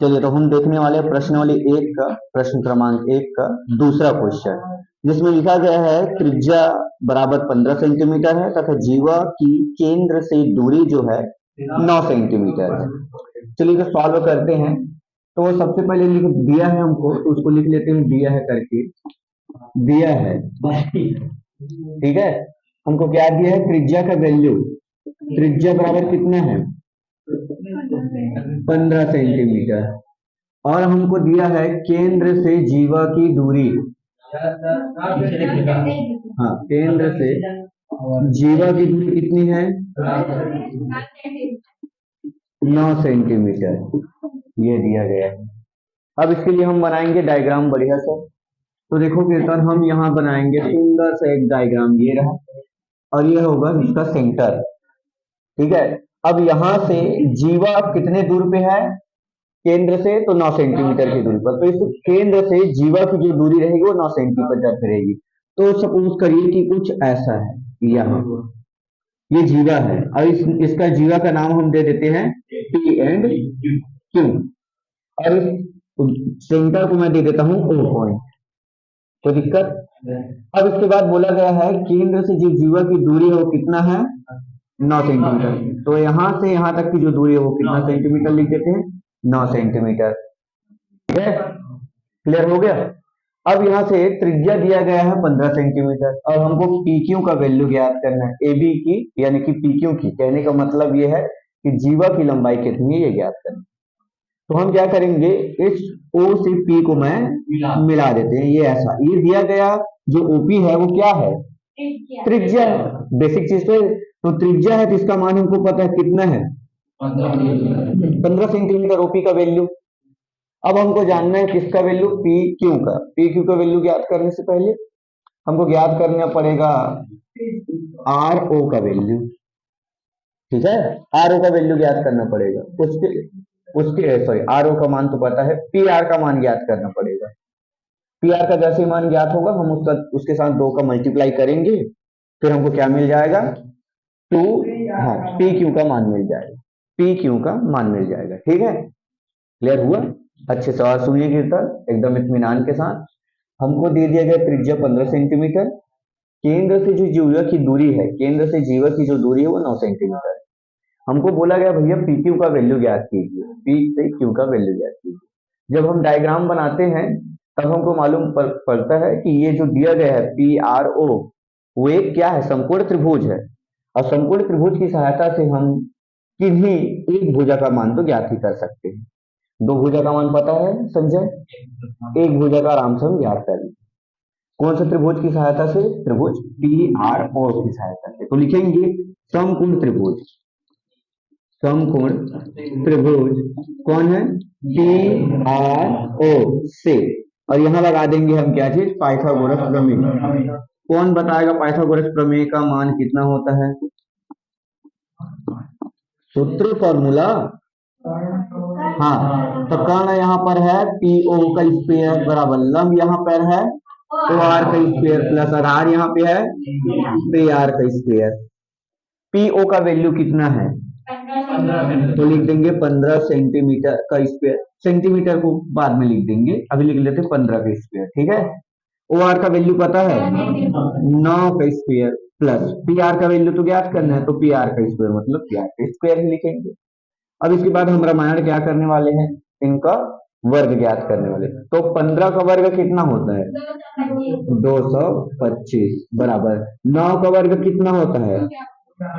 चलिए तो हम देखने वाले हैं प्रश्नावली एक का, प्रश्न क्रमांक एक का दूसरा क्वेश्चन, जिसमें लिखा गया है त्रिज्या बराबर 15 सेंटीमीटर है तथा जीवा की केंद्र से दूरी जो है 9 सेंटीमीटर है। चलिए तो सॉल्व करते हैं। तो सबसे पहले लिख दिया है हमको, तो उसको लिख लेते हैं दिया है करके। दिया है, ठीक है। हमको क्या दिया है, त्रिज्या का वैल्यू, त्रिज्या बराबर कितना है 15 सेंटीमीटर, और हमको दिया है केंद्र से जीवा की दूरी, हाँ केंद्र से जीवा की दूरी कितनी है 9 सेंटीमीटर, ये दिया गया है। अब इसके लिए हम बनाएंगे डायग्राम बढ़िया सा। तो देखो कीर्तन, हम यहाँ बनाएंगे सुंदर सा एक डायग्राम, ये रहा, और ये होगा इसका सेंटर, ठीक है। अब यहाँ से जीवा कितने दूर पे है केंद्र से, तो 9 सेंटीमीटर की दूरी पर। तो इस केंद्र से जीवा की जो दूरी रहेगी वो 9 सेंटीमीटर रहेगी। तो सपोज करिए कि कुछ ऐसा है, यहाँ ये जीवा है, और इसका जीवा का नाम हम दे देते हैं P एंड Q, और इस सेंटर को मैं दे देता हूँ O पॉइंट। तो दिक्कत, अब इसके बाद बोला गया है केंद्र से जो जीवा की दूरी है वो कितना है 9 सेंटीमीटर। तो यहाँ से यहाँ तक की जो दूरी है वो कितना सेंटीमीटर लिख देते हैं 9 सेंटीमीटर, ठीक है। क्लियर हो गया। अब यहाँ से त्रिज्या दिया गया है 15 सेंटीमीटर, और हमको PQ का वैल्यू ज्ञात करना है, AB की यानी कि PQ की। कहने का मतलब ये है कि जीवा की लंबाई कितनी है ये ज्ञात करना। तो हम क्या करेंगे, इस O से P को मैं मिला देते हैं, ये ऐसा, ये दिया गया जो OP है वो क्या है त्रिज्या है, बेसिक चीज पे। तो त्रिज्या है तो इसका मान हमको पता है कितना है 15 सेंटीमीटर OP का वैल्यू। अब हमको जानना है किसका वैल्यू, PQ का। PQ का वैल्यू ज्ञात करने से पहले हमको ज्ञात करना पड़ेगा RO का वैल्यू, ठीक है। RO का वैल्यू ज्ञात करना पड़ेगा, उसके सॉरी RO का मान तो पता है, PR का मान ज्ञात करना पड़ेगा। PR का जैसे मान ज्ञात होगा हम उसके साथ 2 का मल्टीप्लाई करेंगे, फिर हमको क्या मिल जाएगा 2, हाँ PQ का मान मिल जाएगा, PQ का मान मिल जाएगा, ठीक है। क्लियर हुआ। अच्छे से और सुनिए कीर्तन एकदम इत्मीनान के साथ। हमको दे दिया गया त्रिज्या 15 सेंटीमीटर, केंद्र से जो जीवा की दूरी है, केंद्र से जीवा की जो दूरी है वो 9 सेंटीमीटर। हमको बोला गया भैया PQ का वैल्यू ज्ञात कीजिए, P से Q का वैल्यू ज्ञात कीजिए। जब हम डायग्राम बनाते हैं तब हमको मालूम पड़ता है कि ये जो दिया गया है PRO वो एक क्या है, समकोण त्रिभुज है, और समकोण त्रिभुज की सहायता से हम किन्हीं एक भुजा का मान तो ज्ञात ही कर सकते हैं। 2 भुजा का मान पता है संजय, एक भुजा का आराम से हम ज्ञात कर लेंगे। कौन सा त्रिभुज की सहायता से, त्रिभुज PRO की सहायता से। तो लिखेंगे समकोण त्रिभुज, समकोण त्रिभुज कौन है PRO से, और यहां लगा देंगे हम क्या चीज, पाइथागोरस प्रमेय। कौन बताएगा पाइथागोरस प्रमेय का मान कितना होता है, सूत्र फॉर्मूला, हाँ। तो कर्ण यहाँ पर है PO का स्क्वायर बराबर लंब यहाँ पर है OR का स्क्वायर प्लस आधार यहाँ पे है PR का स्क्वायर। PO का वैल्यू कितना है, तो लिख देंगे 15 सेंटीमीटर का स्क्वायर, सेंटीमीटर को बाद में लिख देंगे, अभी लिख लेते 15 का स्क्वायर, ठीक है। OR का वैल्यू पता है 9 का स्क्वायर प्लस PR का वैल्यू तो ज्ञात करना है, तो PR का स्क्वायर मतलब PR का स्क्वायर ही लिखेंगे। अब इसके बाद हम रामायण क्या करने वाले हैं, इनका वर्ग ज्ञात करने वाले। तो 15 का वर्ग कितना होता है 225 बराबर 9 का वर्ग कितना होता है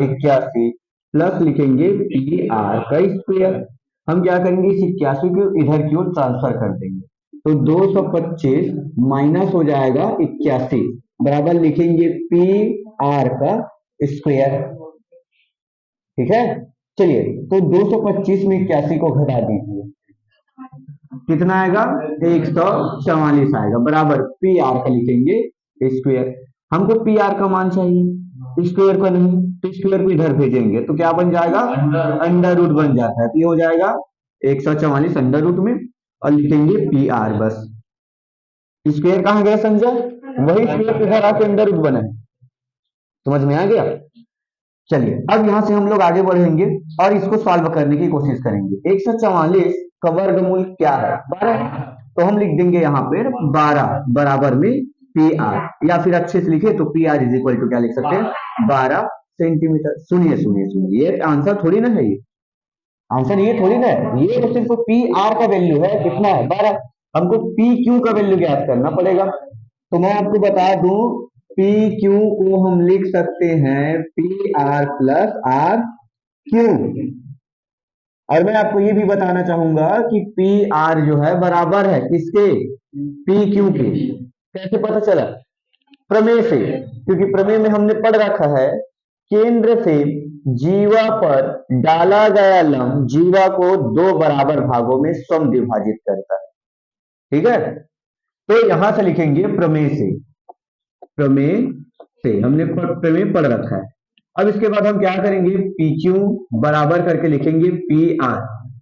81 प्लस लिखेंगे PR का स्क्वायर। हम क्या करेंगे इस 81 को इधर की ओर ट्रांसफर कर देंगे, तो 225 माइनस हो जाएगा 81 बराबर लिखेंगे PR का स्क्वायर, ठीक है। चलिए तो 225 में 81 को घटा दीजिए, कितना आएगा 144 आएगा बराबर PR का लिखेंगे स्क्वायर। हमको PR का मान चाहिए, स्क्वायर का नहीं, तो स्क्वायर को इधर भेजेंगे तो क्या बन जाएगा अंडर रूट बन जाता है, तो ये हो जाएगा 144 अंडर रूट में, और लिखेंगे PR बस। स्क्वायर कहाँ गया संजय, वही स्क्वायर इधर आके अंडर रूट बना है, समझ में आ गया। चलिए अब यहां से हम लोग आगे बढ़ेंगे और इसको सॉल्व करने की कोशिश करेंगे। 144 का वर्गमूल क्या है? 12। तो हम लिख देंगे यहाँ पे 12 बराबर में पी आर, या फिर अच्छे से लिखे तो P R is equal to क्या लिख सकते हैं? 12 सेंटीमीटर। सुनिए सुनिए सुनिए, ये आंसर थोड़ी ना है, ये आंसर ये थोड़ी ना है, ये तो सिर्फ पी आर का वैल्यू है, कितना है? 12। हमको पी क्यू का वैल्यू ज्ञात करना पड़ेगा। तो मैं आपको बता दूं, पी क्यू को हम लिख सकते हैं P R plus R Q. और मैं आपको ये भी बताना चाहूंगा कि पी आर जो है बराबर है किसके? पी क्यू के। कैसे पता चला? प्रमेय से, क्योंकि प्रमेय में हमने पढ़ रखा है केंद्र से जीवा पर डाला गया लंब जीवा को दो बराबर भागों में समद्विभाजित करता है। ठीक है, तो यहां से लिखेंगे प्रमेय से, प्रमेय से हमने प्रमेय पढ़ रखा है। अब इसके बाद हम क्या करेंगे? पी क्यू बराबर करके लिखेंगे पी आर।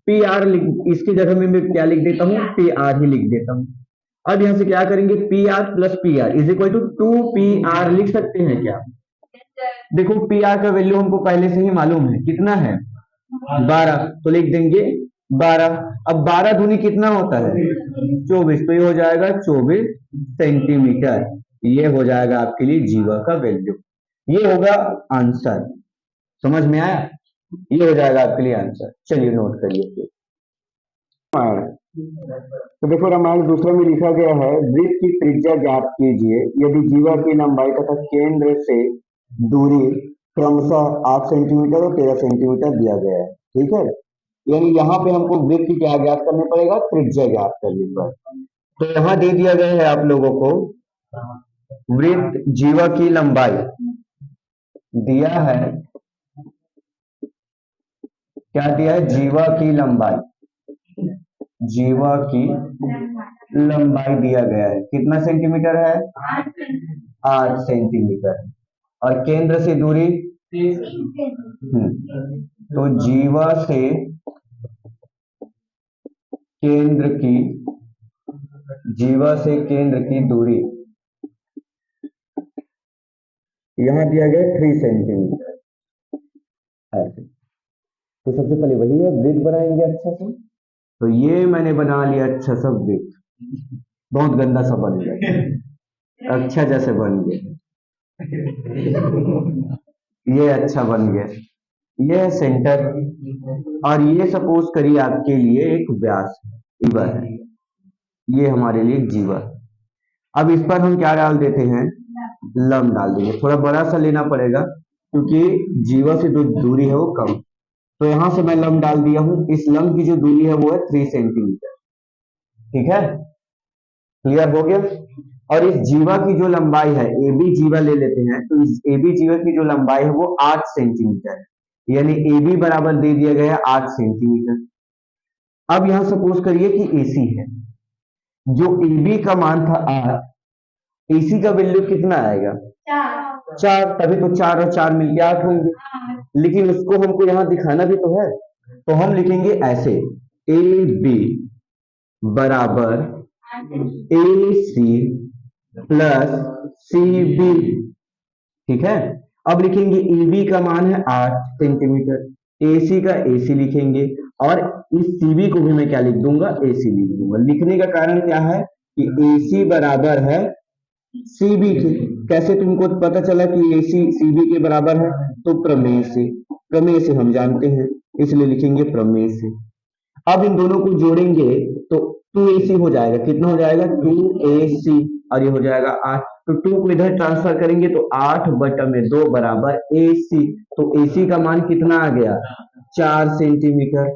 पी आर इसकी जगह में मैं क्या लिख देता हूं? पी आर ही लिख देता हूं। अब यहां से क्या करेंगे? P R plus P R is equal to 2 P R लिख सकते हैं क्या? देखो पी आर का वैल्यू हमको पहले से ही मालूम है, कितना है? 12। तो लिख देंगे 12। अब 12 दूनी कितना होता है? 24। तो ये हो जाएगा 24 सेंटीमीटर। ये हो जाएगा आपके लिए जीवा का वैल्यू, ये होगा आंसर। समझ में आया? ये हो जाएगा आपके लिए आंसर। चलिए नोट करिए फिर। तो देखो रामायण दूसरे में लिखा गया है, वृत्त की त्रिज्या ज्ञात कीजिए यदि जीवा की लंबाई तथा केंद्र से दूरी क्रमशः 8 सेंटीमीटर और 13 सेंटीमीटर दिया गया है। ठीक है, यानी यहाँ पे हमको वृत्त की क्या ज्ञात करने पड़ेगा? त्रिज्या ज्ञात करनी पड़ेगा। तो यहाँ दे दिया गया है आप लोगों को वृत्त जीवा की लंबाई दिया है, क्या दिया है? जीवा की लंबाई, जीवा की लंबाई दिया गया है, कितना सेंटीमीटर है? 8 सेंटीमीटर। और केंद्र से दूरी तो जीवा से केंद्र की, जीवा से केंद्र की दूरी यहां दिया गया 3 सेंटीमीटर ऐसे। तो सबसे पहले वही है, वृत्त बनाएंगे अच्छा से। तो ये मैंने बना लिया अच्छा सा वृत्त, बहुत गंदा सा बन गया, अच्छा जैसे बन गया, ये अच्छा बन गया, ये है सेंटर। और ये सपोज करिए आपके लिए एक व्यास जीवा है, ये हमारे लिए जीवा। अब इस पर हम क्या डाल देते हैं? लंब डाल देंगे। थोड़ा बड़ा सा लेना पड़ेगा क्योंकि जीवा से जो दूरी है वो कम। तो यहां से मैं लंब डाल दिया हूं, इस लंब की जो दूरी है वो है 3 सेंटीमीटर। ठीक है, क्लियर हो गया? और इस जीवा की जो लंबाई है, ए बी जीवा ले लेते हैं, तो इस ए बी जीवा की जो लंबाई है वो 8 सेंटीमीटर है, यानी ए बी बराबर दे दिया गया है 8 सेंटीमीटर। अब यहां सपोज करिए कि ए सी है, जो ए बी का मान था 8, ए सी का वैल्यू कितना आएगा? 4। तभी तो 4 और 4 मिलके 8 होंगे, लेकिन उसको हमको यहाँ दिखाना भी तो है। तो हम लिखेंगे ऐसे, ए बी बराबर ए सी प्लस सी बी। ठीक है, अब लिखेंगे ए बी का मान है 8 सेंटीमीटर, ए सी का ए सी लिखेंगे, और इस सी बी को भी मैं क्या लिख दूंगा? ए सी लिख दूंगा। लिखने का कारण क्या है कि ए सी बराबर है सी बी के। कैसे तुमको पता चला कि ए सी सी बी के बराबर है? तो प्रमेय से, प्रमेय से हम जानते हैं, इसलिए लिखेंगे प्रमेय से। अब इन दोनों को जोड़ेंगे तो 2AC हो जाएगा, कितना हो जाएगा? 2AC, और ये हो जाएगा 8। तो 2 को इधर ट्रांसफर करेंगे तो 8/2 बराबर AC। तो AC का मान कितना आ गया? 4 सेंटीमीटर।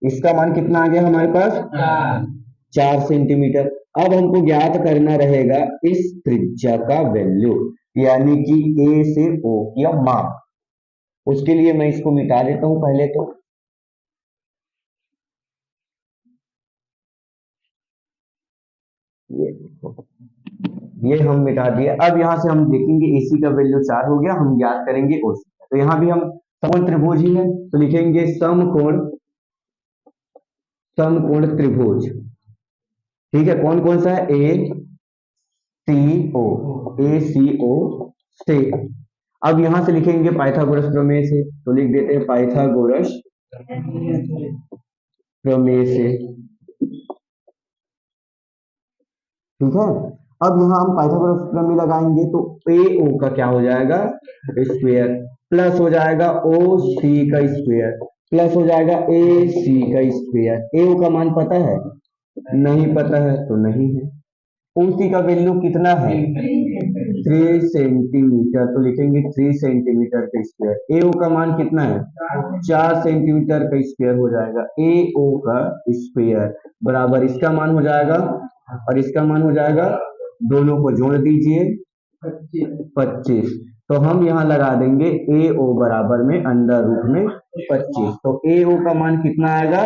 इसका मान कितना आ गया हमारे पास? 4 सेंटीमीटर। अब हमको ज्ञात करना रहेगा इस त्रिज्या का वैल्यू, यानी कि A से O या माप। उसके लिए मैं इसको मिटा देता हूं पहले तो। ये हम मिटा दिए। अब यहां से हम देखेंगे AC का वैल्यू 4 हो गया, हम ज्ञात करेंगे OC। तो यहां भी हम समकोण त्रिभुज ही है, तो लिखेंगे समकोण, समकोण त्रिभुज। ठीक है, कौन कौन सा है? ACO, ACO से। अब यहां से लिखेंगे पाइथागोरस प्रमेय से, तो लिख देते हैं पाइथागोरस फ्रॉम ए से, ठीक है। अब यहाँ हम पाइथागोरस प्रमेय लगाएंगे तो ए ओ का क्या हो जाएगा स्क्वायर, प्लस हो जाएगा ओ सी का स्क्वायर, प्लस हो जाएगा ए सी का स्क्वायर। ए ओ का मान पता है, नहीं पता है तो नहीं है। ओ सी का वैल्यू कितना है 3 सेंटीमीटर, तो लिखेंगे 3 सेंटीमीटर का स्क्वायर। ए ओ का मान कितना है 4 सेंटीमीटर का स्क्वायर हो जाएगा। ए ओ का स्क्वायर बराबर इसका मान हो जाएगा और इसका मान हो जाएगा, दोनों को जोड़ दीजिए 25। तो हम यहाँ लगा देंगे ए ओ बराबर में अंडर रूट में 25, तो ए ओ का मान कितना आएगा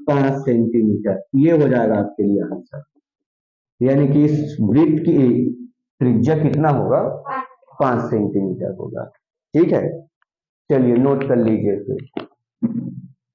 5 सेंटीमीटर। ये हो जाएगा आपके लिए आंसर, यानी कि इस वृत्त की त्रिज्या कितना होगा 5 सेंटीमीटर होगा। ठीक है, चलिए नोट कर लीजिए फिर।